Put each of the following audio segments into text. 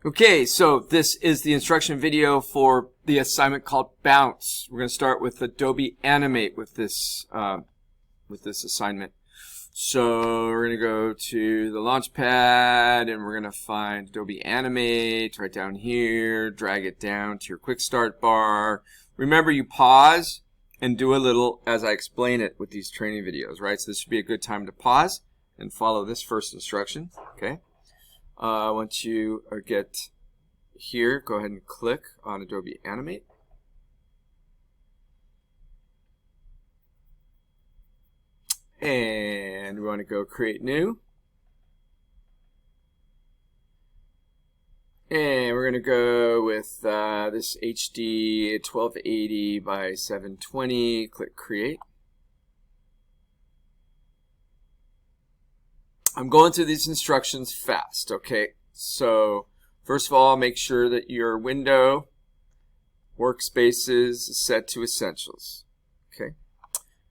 Okay, so this is the instruction video for the assignment called Bounce. We're going to start with Adobe Animate with this assignment. So we're going to go to the Launchpad and we're going to find Adobe Animate right down here, drag it down to your quick start bar. Remember, you pause and do a little as I explain it with these training videos, right? So this should be a good time to pause and follow this first instruction, okay? Once you get here, go ahead and click on Adobe Animate. And we want to go Create New. And we're going to go with this HD 1280 by 720. Click Create. I'm going through these instructions fast, okay? So first of all, make sure that your window workspaces is set to Essentials, okay?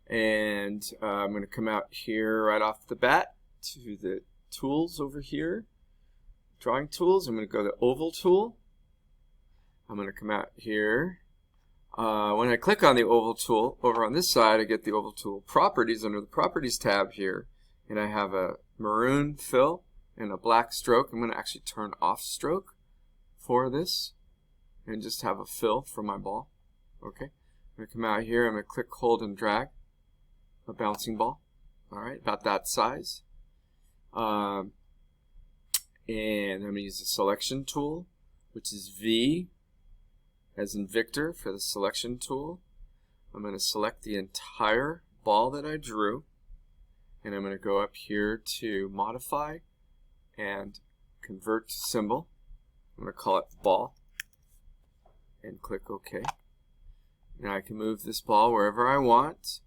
And I'm going to come out here right off the bat to the tools over here, drawing tools. I'm going to go to Oval tool. I'm going to come out here. When I click on the Oval tool, over on this side, I get the Oval tool properties under the Properties tab here, and I have a maroon fill and a black stroke. I'm going to actually turn off stroke for this and just have a fill for my ball. Okay, I'm going to come out here. I'm going to click, hold, and drag a bouncing ball. All right, about that size. And I'm going to use the selection tool, which is V as in Victor for the selection tool. I'm going to select the entire ball that I drew. And I'm going to go up here to Modify and Convert to Symbol. I'm going to call it Ball and click OK. Now I can move this ball wherever I want.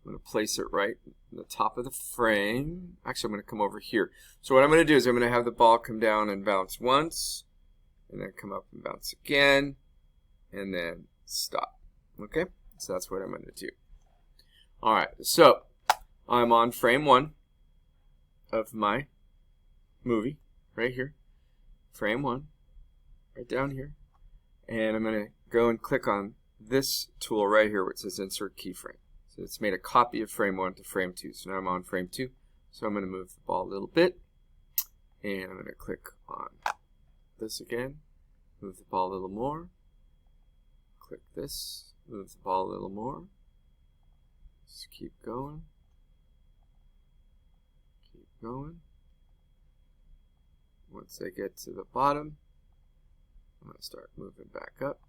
I'm going to place it right in the top of the frame. Actually, I'm going to come over here. So what I'm going to do is I'm going to have the ball come down and bounce once, and then come up and bounce again, and then stop. Okay? So that's what I'm going to do. All right. So I'm on frame 1 of my movie, right here. Frame 1, right down here. And I'm going to go and click on this tool right here which says Insert Keyframe. So it's made a copy of frame 1 to frame 2. So now I'm on frame 2. So I'm going to move the ball a little bit. And I'm going to click on this again. Move the ball a little more. Click this. Move the ball a little more. Just keep going. Going. Once I get to the bottom, I'm going to start moving back up.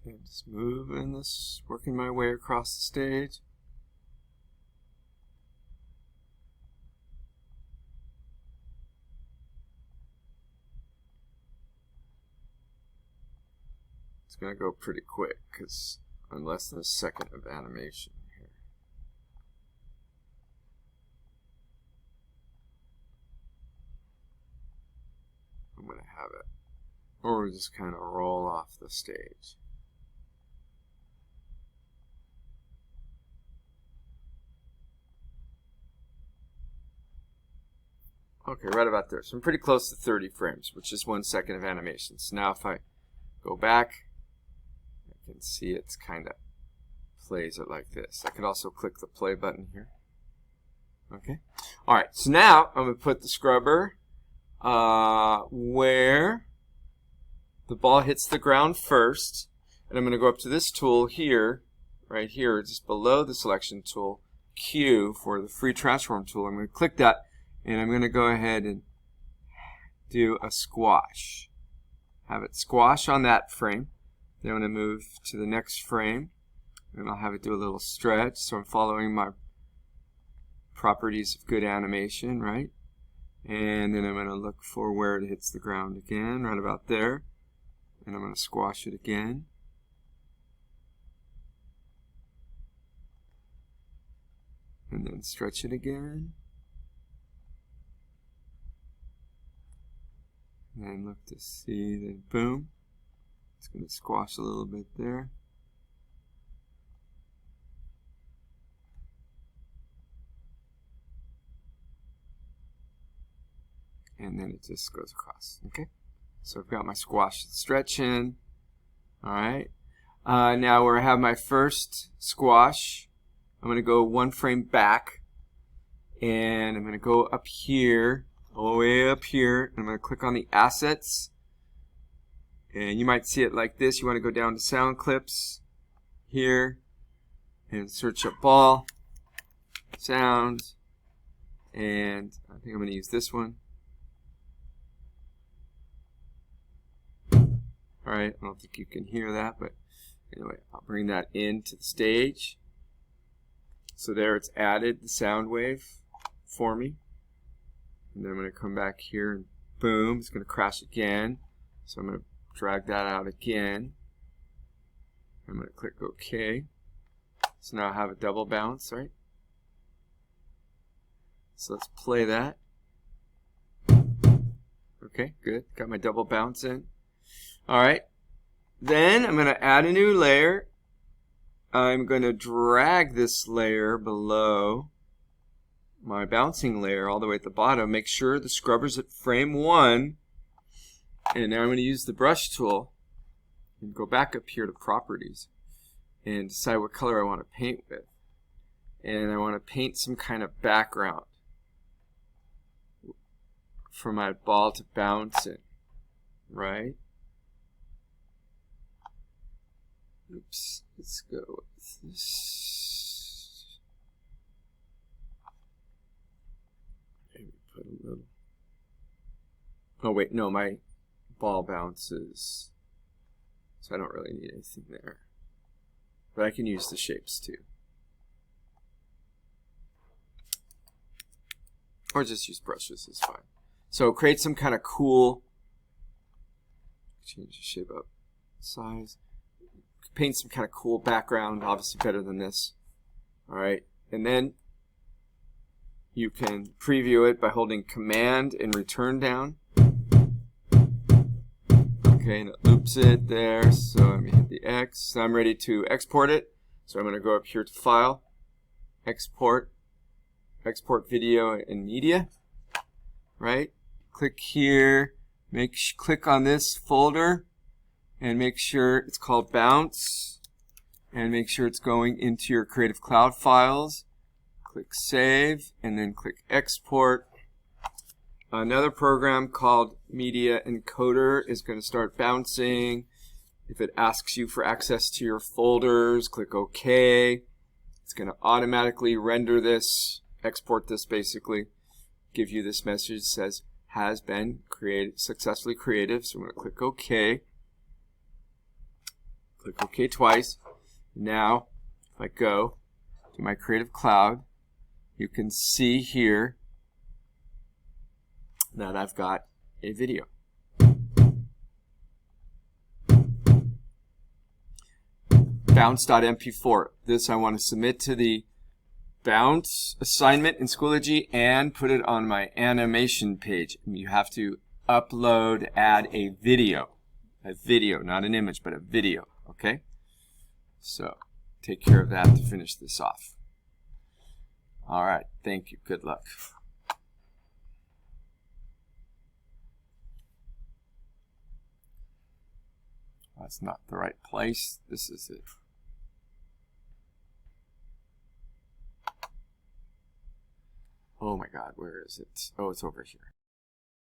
And just moving this, working my way across the stage. It's going to go pretty quick because I'm less than a second of animation here. I'm going to have it. Or we just kind of roll off the stage. Okay, right about there. So I'm pretty close to 30 frames, which is 1 second of animation. So now if I go back, I can see it's kind of plays it like this. I could also click the play button here. Okay. All right, so now I'm going to put the scrubber where the ball hits the ground first. And I'm going to go up to this tool here, right here, just below the selection tool, Q for the free transform tool. I'm going to click that. And I'm going to go ahead and do a squash. Have it squash on that frame. Then I'm going to move to the next frame. And I'll have it do a little stretch. So I'm following my properties of good animation, right? And then I'm going to look for where it hits the ground again, right about there. And I'm going to squash it again. and then stretch it again. And then look to see, then boom. It's going to squash a little bit there. And then it just goes across. Okay, so I've got my squash and stretch in. All right, now where I have my first squash, I'm going to go one frame back, and I'm going to go up here, all the way up here, and I'm going to click on the assets. And you might see it like this. You want to go down to sound clips here and search up ball, sound, and I think I'm going to use this one. Alright, I don't think you can hear that, but anyway, I'll bring that into the stage. So there it's added the sound wave for me. And then I'm going to come back here and boom, it's going to crash again. So I'm going to drag that out again. I'm going to click OK. So now I have a double bounce, right? So let's play that. Okay, good. Got my double bounce in. Alright, then I'm going to add a new layer. I'm going to drag this layer below my bouncing layer all the way at the bottom. Make sure the scrubber's at frame 1. And now I'm going to use the brush tool and go back up here to properties and decide what color I want to paint with. And I want to paint some kind of background for my ball to bounce in, right? Oops, let's go with this. Maybe put a little. Oh wait, no, my ball bounces, so I don't really need anything there. But I can use the shapes too. Or just use brushes is fine. So create some kind of cool, change the shape up, size. Paint some kind of cool background, obviously better than this. Alright, and then you can preview it by holding Command and Return down. Okay, and it loops it there, so I'm going to hit the X. So I'm ready to export it. So I'm going to go up here to File, Export, Export Video and Media. Right? Click here, click on this folder, and make sure it's called Bounce, and make sure it's going into your Creative Cloud files. Click Save, and then click Export. Another program called Media Encoder is going to start bouncing. If it asks you for access to your folders, click OK. It's going to automatically render this, export this basically, give you this message that says, has been successfully created. So I'm going to click OK. Click OK twice. Now, if I go to my Creative Cloud, you can see here that I've got a video. Bounce.mp4. This I want to submit to the Bounce assignment in Schoology and put it on my animation page. You have to upload, add a video, not an image, but a video. Okay, so take care of that to finish this off. All right, thank you. Good luck. That's not the right place. This is it. Oh my God, where is it? Oh, it's over here.